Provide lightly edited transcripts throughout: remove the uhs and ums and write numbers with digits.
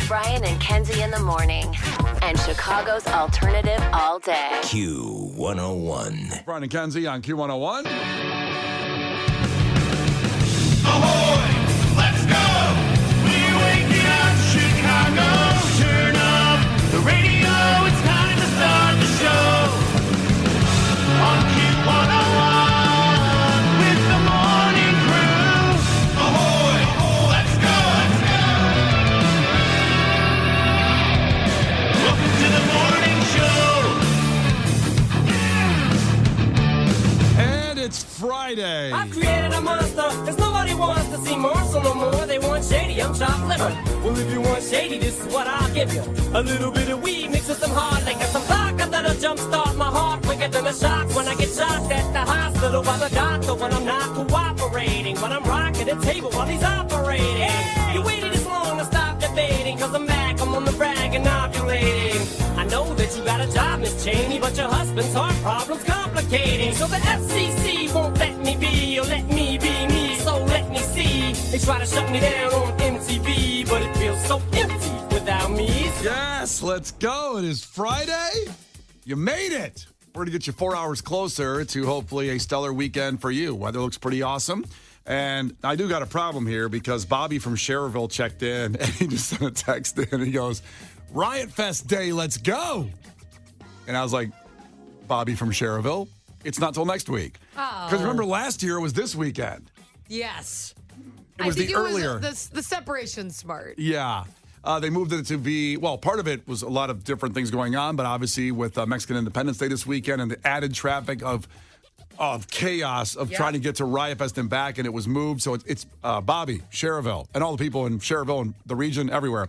Brian and Kenzie in the morning. And Chicago's alternative all day. Q101. Brian and Kenzie on Q101. Ahoy! Let's go! We're waking up Chicago. Turn up the radio. It's time to start the show. On Q101 with the morning crew. Ahoy! Let's go! Welcome to the morning show. And it's Friday. I've created a monster, cause nobody wants to see Marshall no more. They want shady, I'm chopped liver. Well, if you want shady, this is what I'll give you. A little bit of weed mixed with some hard liquor, some vodka that'll jumpstart my heart quicker than a shock when I get shocked at the hospital by the doctor when I'm not cooperating. When I'm rocking the table while he's operating. Hey! You waited this long to stop debating, cause I'm back, I'm on the brag and ovulating. I know that you got a job, Miss Cheney, but your husband's heart problem's complicating. So the FCC won't let me be, or let me be me, so let me see. They try to shut me down on MTV, but it feels so empty without me. Yes, let's go. It is Friday. You made it. We're going to get you 4 hours closer to hopefully a stellar weekend for you. Weather looks pretty awesome. And I do got a problem here because Bobby from Cherville checked in and he just sent a text in and he goes, Riot Fest Day, let's go. And I was like, Bobby from Cherville, it's not till next week. Because remember last year it was this weekend. Yes. It was the earlier. The separation's smart. Yeah. They moved it to be, well, part of it was a lot of different things going on, but obviously with Mexican Independence Day this weekend and the added traffic of chaos of trying to get to Riot Fest and back, and it was moved. So it's Bobby, Cherville, and all the people in Cherville and the region, everywhere.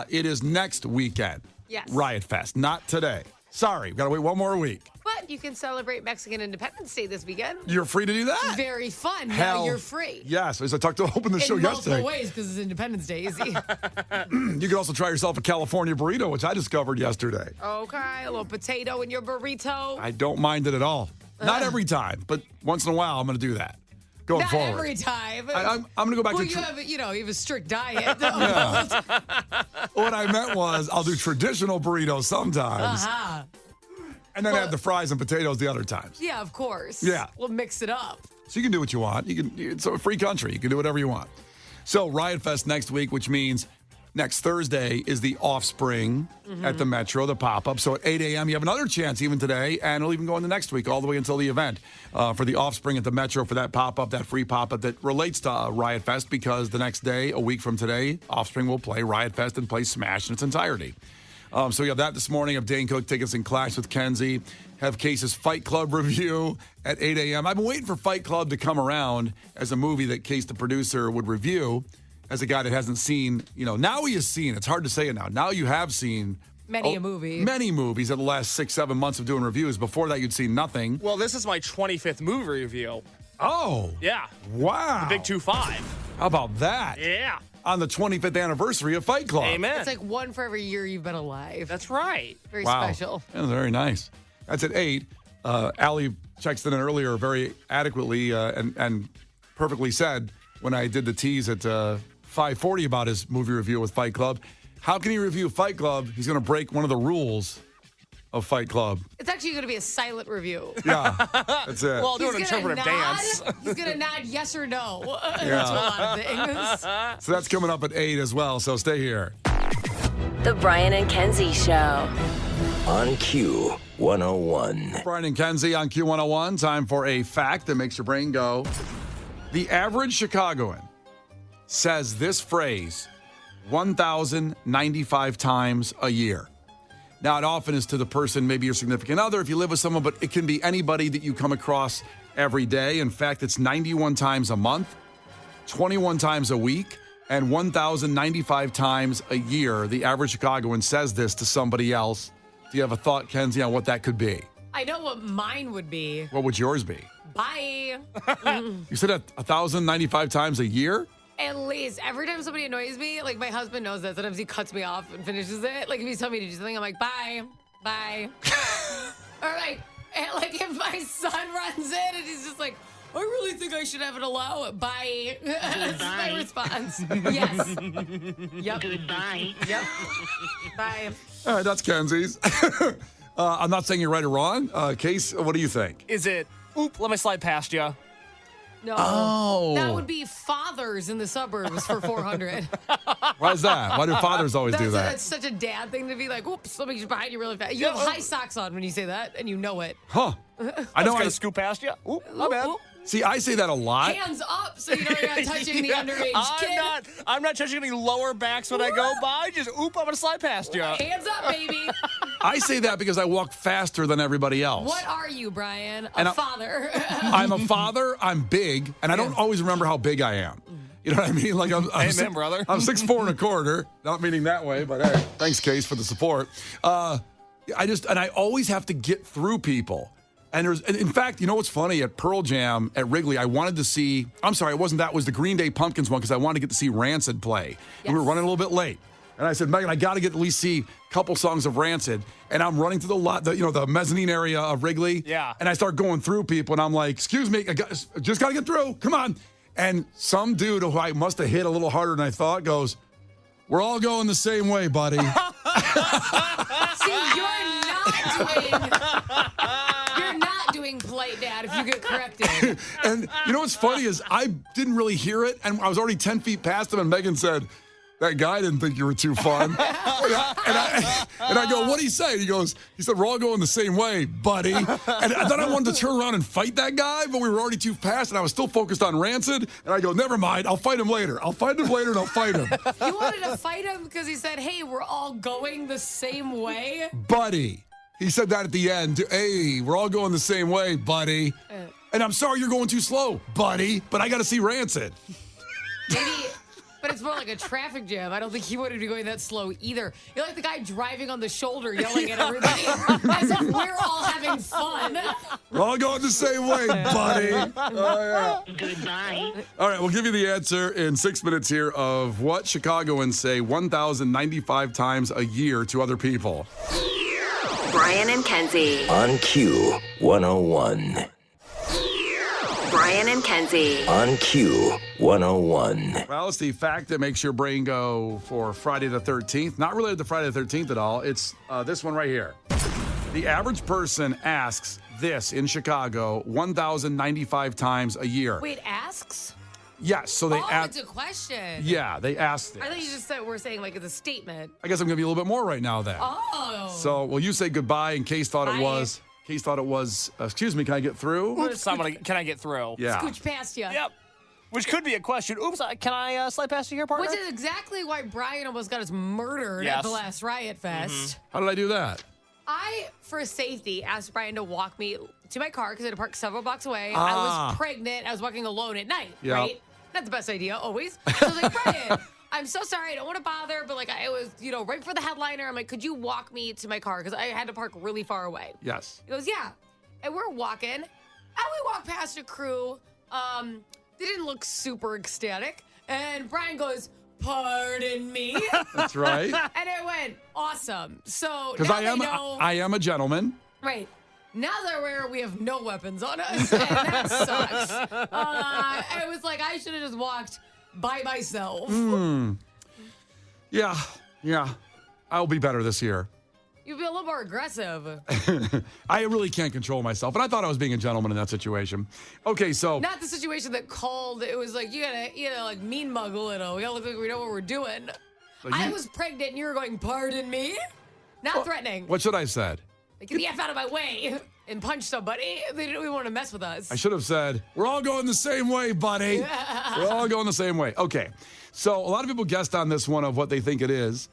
It is next weekend. Yes. Riot Fest, not today. Sorry, we've got to wait one more week. But you can celebrate Mexican Independence Day this weekend. You're free to do that. Very fun. Hell, now you're free. Yes, as I talked to open the show In yesterday. multiple ways because it's Independence Day, easy. You can also try yourself a California burrito, which I discovered yesterday. Okay, a little potato in your burrito. I don't mind it at all. Not every time, but once in a while, I'm going to do that. Going Not forward. every time. I'm going to go back well, to... you have a strict diet. What I meant was I'll do traditional burritos sometimes. Uh-huh. And then add the fries and potatoes the other times. Yeah, of course. Yeah. We'll mix it up. So you can do what you want. It's a free country. You can do whatever you want. So Riot Fest next week, which means next Thursday is the Offspring at the Metro, the pop-up. So at 8 a.m., you have another chance even today, and it'll even go into next week, all the way until the event, for the Offspring at the Metro for that pop-up, that free pop-up that relates to Riot Fest, because the next day, a week from today, Offspring will play Riot Fest and play Smash in its entirety. So you have that this morning. Have Dane Cook tickets in Clash with Kenzie. Have Case's Fight Club review at 8 a.m. I've been waiting for Fight Club to come around as a movie that Case, the producer, would review as a guy that hasn't seen, now he has seen, it's hard to say it now. Now you have seen Many a movie. Many movies in the last 6-7 months of doing reviews. Before that, you'd seen nothing. Well, this is my 25th movie review. Oh. Yeah. Wow. The big 2-5. How about that? Yeah. On the 25th anniversary of Fight Club. Amen. It's like one for every year you've been alive. That's right. Very Wow. special. Yeah, very nice. That's at 8. Allie texted in earlier very adequately and perfectly said when I did the tease at 5:40 about his movie review with Fight Club. How can he review Fight Club? He's going to break one of the rules of Fight Club. It's actually going to be a silent review. Yeah, that's it. Well, I'll do an He's gonna interpretive dance. He's going to nod yes or no to Yeah. a lot of things. So that's coming up at 8 as well, so stay here. The Brian and Kenzie Show. On Q101. Brian and Kenzie on Q101. Time for a fact that makes your brain go. The average Chicagoan says this phrase 1,095 times a year. Now, it often is to the person, maybe your significant other, if you live with someone, but it can be anybody that you come across every day. In fact, it's 91 times a month, 21 times a week, and 1,095 times a year. The average Chicagoan says this to somebody else. Do you have a thought, Kenzie, on what that could be? I know what mine would be. What would yours be? Bye. You said it 1,095 times a year? At least every time somebody annoys me, like my husband knows that. Sometimes he cuts me off and finishes it. Like if he's telling me to do something, I'm like, bye, bye. Or like if my son runs in and he's just like, I really think I should have it allow it. Bye. That's my response. Yes. Yep. Goodbye. Yep. Bye. All right, that's Kenzie's. I'm not saying you're right or wrong. Case, what do you think? Is it, oop, let me slide past you? No. Oh. That would be fathers in the suburbs for 400. Why is that? Why do fathers always do that? That's such a dad thing to be like, oops, somebody's just behind you really fast. You have high socks on when you say that, and you know it. Huh. I I know. was I going to scoop past you. Oop, my bad. Oop, oop. See, I say that a lot. Hands up so you know you're not touching the underage kid. I'm not touching any lower backs when I go by. Just, oop, I'm going to slide past you. Hands up, baby. I say that because I walk faster than everybody else. What are you, Brian? And A father. I'm a father. I'm big, and I don't always remember how big I am. You know what I mean? Like I'm Amen, brother. I'm 6'4.25". Not meaning that way, but hey, thanks, Case, for the support. I always have to get through people. And in fact, you know what's funny? At Pearl Jam at Wrigley, I wanted to see. I'm sorry, it wasn't that. It was the Green Day Pumpkins one because I wanted to get to see Rancid play. And we were running a little bit late. And I said, Megan, I got to get at least see a couple songs of Rancid. And I'm running through the mezzanine area of Wrigley. Yeah. And I start going through people, and I'm like, excuse me, just got to get through. Come on. And some dude who I must have hit a little harder than I thought goes, we're all going the same way, buddy. See, you're not doing polite dad if you get corrected. And you know what's funny is I didn't really hear it, and I was already 10 feet past him, and Megan said, that guy didn't think you were too fun. and I go, what'd he say? He said, we're all going the same way, buddy. And then I wanted to turn around and fight that guy, but we were already too fast, and I was still focused on Rancid. And I go, never mind, I'll fight him later. I'll fight him later, and I'll fight him. You wanted to fight him because he said, hey, we're all going the same way? Buddy. He said that at the end. Hey, we're all going the same way, buddy. And I'm sorry you're going too slow, buddy, but I got to see Rancid. Maybe... But it's more like a traffic jam. I don't think he wanted to be going that slow either. You're like the guy driving on the shoulder yelling at everybody as if we're all having fun. We're all going the same way, buddy. Oh, yeah. Goodbye. All right, we'll give you the answer in 6 minutes here of what Chicagoans say 1,095 times a year to other people. Brian and Kenzie. On Q 101. Brian and Kenzie. On Q 101. Well, it's the fact that makes your brain go for Friday the 13th. Not related to Friday the 13th at all. It's this one right here. The average person asks this in Chicago 1,095 times a year. Wait, asks? Yes, so they it's a question. Yeah, they asked this. I thought you just said we're saying like it's a statement. I guess I'm going to be a little bit more right now then. Oh. So, well, you say goodbye in case thought it Bye. was. Case thought it was, excuse me, can I get through? Oops, can I get through? Yeah. Scooch past you. Yep. Which could be a question. Oops, can I slide past you here, partner? Which is exactly why Brian almost got us murdered at Yes. the last Riot Fest. How did I do that? I, for safety, asked Brian to walk me to my car because I had to park several blocks away. I Ah. was pregnant. I was walking alone at night, Yep. right? Not the best idea, always. So I was like, Brian, I'm so sorry. I don't want to bother, but like I was, right before the headliner. I'm like, could you walk me to my car? Because I had to park really far away. Yes. He goes, yeah. And we're walking, and we walk past a crew. They didn't look super ecstatic. And Brian goes, pardon me. That's right. And I went, awesome. So Because now I am a gentleman. Right. Now that we have no weapons on us, and that sucks. I was like, I should have just walked by myself. Yeah. I'll be better this year. You'd be a little more aggressive. I really can't control myself. And I thought I was being a gentleman in that situation. Okay, so. Not the situation that called. It was like, you gotta, like mean mug a little. We gotta look like we know what we're doing. I was pregnant and you were going, pardon me? Not threatening. What should I have said? Like, get the F out of my way and punch somebody. They didn't even want to mess with us. I should have said, we're all going the same way, buddy. We're all going the same way. Okay. So a lot of people guessed on this one of what they think it is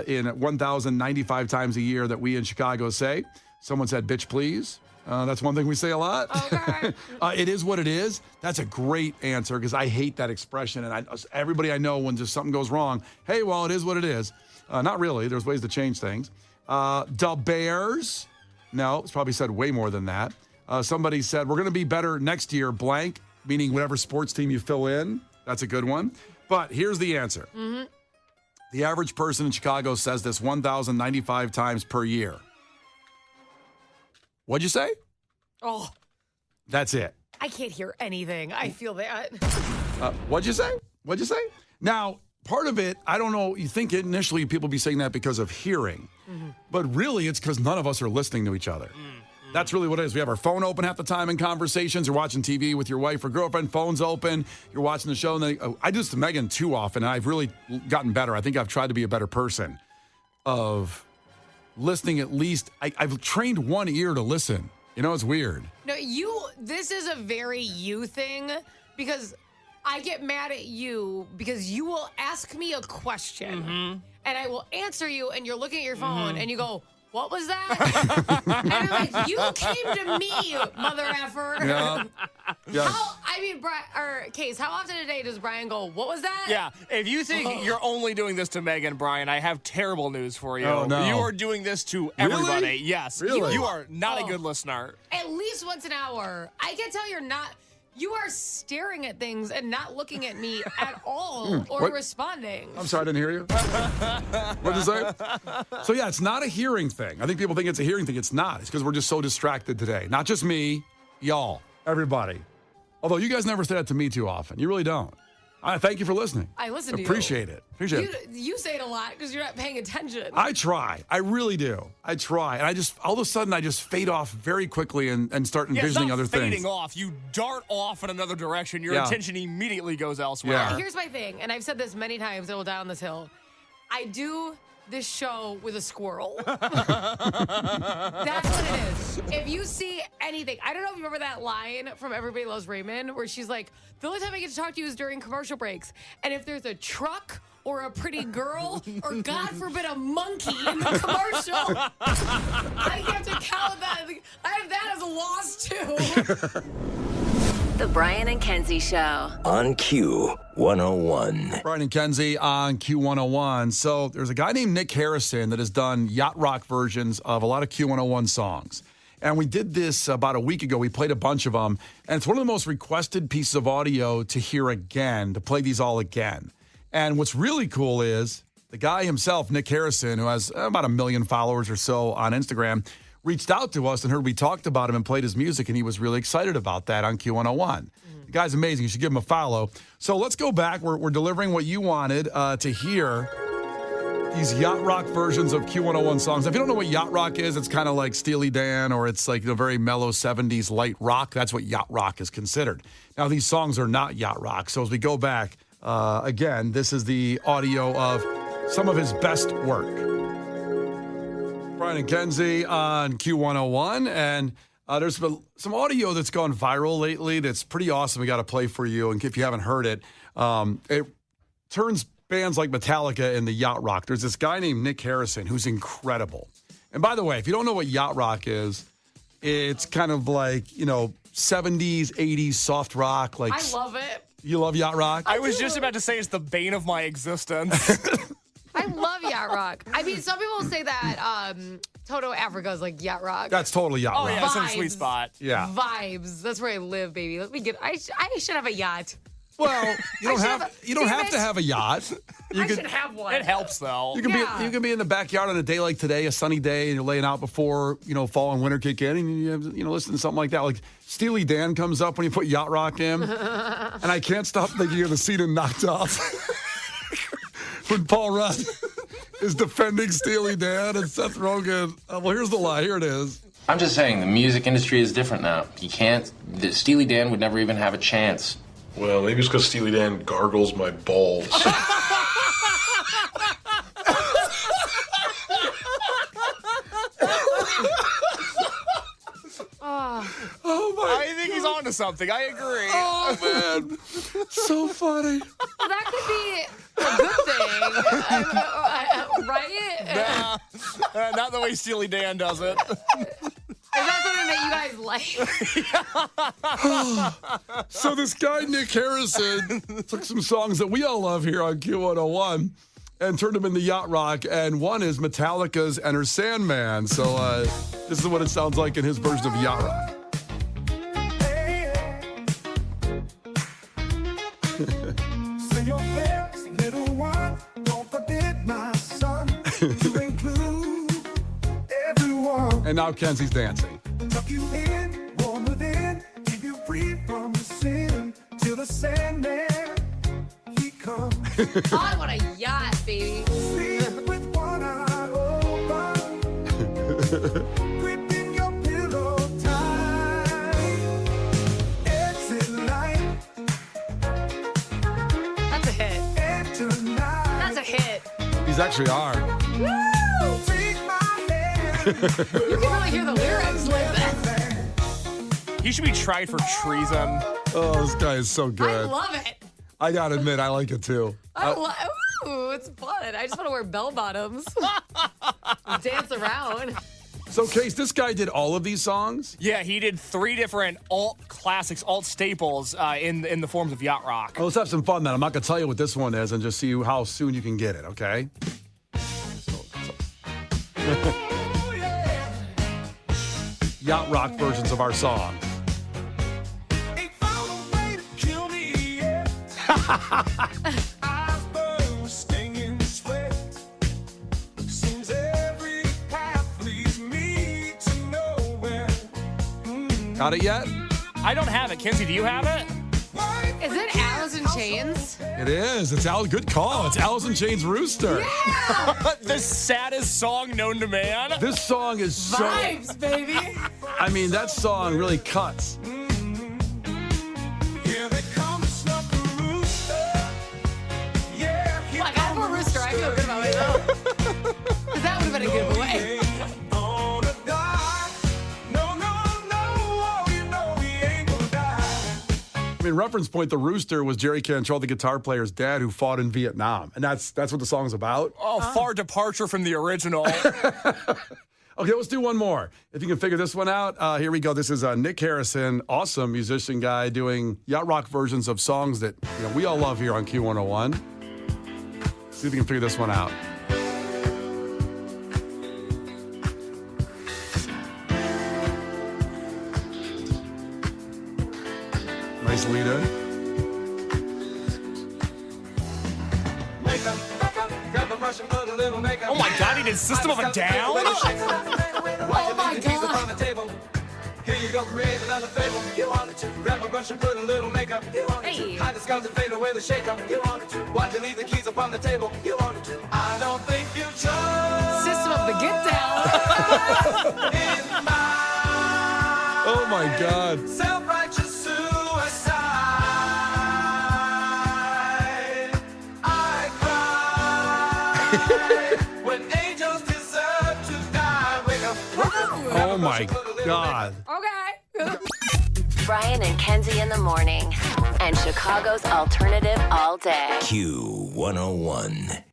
in 1,095 times a year that we in Chicago say. Someone said, bitch, please. That's one thing we say a lot. Okay. It is what it is. That's a great answer because I hate that expression. And everybody I know, when just something goes wrong, hey, well, it is what it is. Not really. There's ways to change things. The Bears. No, it's probably said way more than that. Somebody said, we're going to be better next year, blank, meaning whatever sports team you fill in. That's a good one. But here's the answer. Mm-hmm. The average person in Chicago says this 1,095 times per year. What'd you say? Oh. That's it. I can't hear anything. I feel that. What'd you say? Now, part of it, I don't know, you think initially people be saying that because of hearing, but really it's because none of us are listening to each other. That's really what it is. We have our phone open half the time in conversations. You're watching TV with your wife or girlfriend, phone's open. You're watching the show. And I do this to Megan too often, and I've really gotten better. I think I've tried to be a better person of listening at least. I've trained one ear to listen. You know, it's weird. No, this is a very you thing because I get mad at you because you will ask me a question and I will answer you and you're looking at your phone and you go, what was that? And I'm like, you came to me, mother effer. Yeah. Yes. Case, how often a day does Brian go, what was that? Yeah, if you think you're only doing this to Megan, Brian, I have terrible news for you. Oh, no. You are doing this to everybody. Really? Yes. Really? You are not a good listener. At least once an hour. I can tell you are staring at things and not looking at me at all or What? responding. I'm sorry, I didn't hear you. What did you say? So, yeah, it's not a hearing thing. I think people think it's a hearing thing. It's not. It's because we're just so distracted today. Not just me, y'all, everybody. Although you guys never say that to me too often. You really don't. I thank you for listening. I listen to you. Appreciate it. You say it a lot because you're not paying attention. I try. I really do. I try. And all of a sudden, I just fade off very quickly and start envisioning other things. Fading off. You dart off in another direction. Your attention immediately goes elsewhere. Yeah. Here's my thing, and I've said this many times, I will die on this hill. I do this show with a squirrel. That's what it is. If you see anything, I don't know if you remember that line from Everybody Loves Raymond where she's like, the only time I get to talk to you is during commercial breaks. And if there's a truck or a pretty girl or, God forbid, a monkey in the commercial, I have to count that. I have that as a loss, too. The Brian and Kenzie Show. On Q101. Brian and Kenzie on Q101. So there's a guy named Nick Harrison that has done yacht rock versions of a lot of Q101 songs. And we did this about a week ago. We played a bunch of them. And it's one of the most requested pieces of audio to hear again, to play these all again. And what's really cool is the guy himself, Nick Harrison, who has about 1 million followers or so on Instagram, reached out to us and heard we talked about him and played his music, and he was really excited about that on Q101. The guy's amazing. You should give him a follow. So let's go back. We're delivering what you wanted to hear. These yacht rock versions of Q101 songs. If you don't know what yacht rock is, it's kind of like Steely Dan, or it's like the very mellow 70s light rock. That's what yacht rock is considered. Now, these songs are not yacht rock. So as we go back, again, this is the audio of some of his best work. Brian and Kenzie on Q101, and there's been some audio that's gone viral lately that's pretty awesome. We got to play for you, and if you haven't heard it, it turns bands like Metallica into yacht rock. There's this guy named Nick Harrison who's incredible. And by the way, if you don't know what yacht rock is, it's kind of like, 70s, 80s soft rock. Like I love it. You love yacht rock? I was just about to say it's the bane of my existence. I love yacht rock. I mean, some people say that Toto Africa is like yacht rock. That's totally yacht rock. Yeah, that's a sweet spot. Yeah. Vibes. That's where I live, baby. Let me get. I should have a yacht. Well, you don't have to have a yacht. I should have one. It helps though. You can be in the backyard on a day like today, a sunny day, and you're laying out before fall and winter kick in, and you listen to something like that. Like Steely Dan comes up when you put yacht rock in, and I can't stop thinking of the scene in Knocked Off when Paul Rudd is defending Steely Dan and Seth Rogen. Well, here's the lie. Here it is. I'm just saying the music industry is different now. Steely Dan would never even have a chance. Well, maybe it's because Steely Dan gargles my balls. I think he's onto something. I agree. Oh, man. So funny. Well, that could be a good thing, right? Not the way Steely Dan does it. Is that something that you guys like? So this guy, Nick Harrison, took some songs that we all love here on Q101 and turned them into yacht rock, and one is Metallica's Enter Sandman. So this is what it sounds like in his version of yacht rock. Say your prayers, little one. Don't forget my son to include everyone. And now Kenzie's dancing. Tuck you in, warm within, keep you free from Sandman, he comes. Oh, I want a yacht, baby. Sleep with one eye open. Gripping your pillow tight. Exit light. That's a hit. And tonight. That's a hit. These actually are. Woo! Take my hand. You can really hear the lyrics like that. He should be tried for treason. Oh, this guy is so I good. love it. I gotta admit, I like it too. Ooh, it's fun. I just want to wear bell bottoms. Dance around. So, Case, this guy did all of these songs? Yeah, he did 3 different alt classics, alt staples in the forms of yacht rock. Well, let's have some fun then. I'm not gonna tell you what this one is and just see how soon you can get it, okay? Yacht rock versions of our songs. Ain't found a way to kill me yet. Eyes burn, stinging sweat. Seems every path leads me to nowhere. Got it yet? I don't have it. Kenzie, do you have it? Is it Alice in Chains? It is. It's good call. It's Alice in Chains Rooster. The saddest song known to man. This song is so. Vibes, baby. I mean, that song really cuts. Here they come, snuck a rooster. Yeah, here Like, I'm a rooster. I feel good about myself. Because that would have been a good way. on a die. No, oh, you know he ain't gonna die. I mean, reference point, the Rooster was Jerry Cantrell, the guitar player's dad, who fought in Vietnam. And that's what the song's about. Oh, far departure from the original. Okay, let's do one more. If you can figure this one out, here we go. This is Nick Harrison, awesome musician guy, doing yacht rock versions of songs that we all love here on Q101. See if you can figure this one out. Nice lead in. Oh my God, he did System of a Down? Oh my God. Here you go, create another fable. You wanted to grab a brush and put a little makeup. You wanted Hey. to hide the scars and fade away the shake-up. You wanted to watch and leave the keys upon the table. You wanted to. I don't think you chose System of the Get Down. in my Oh my God. self-righteous suicide. I cry when angels deserve to die. Wake up. Oh my God. Okay. Brian and Kenzie in the morning. And Chicago's alternative all day. Q101.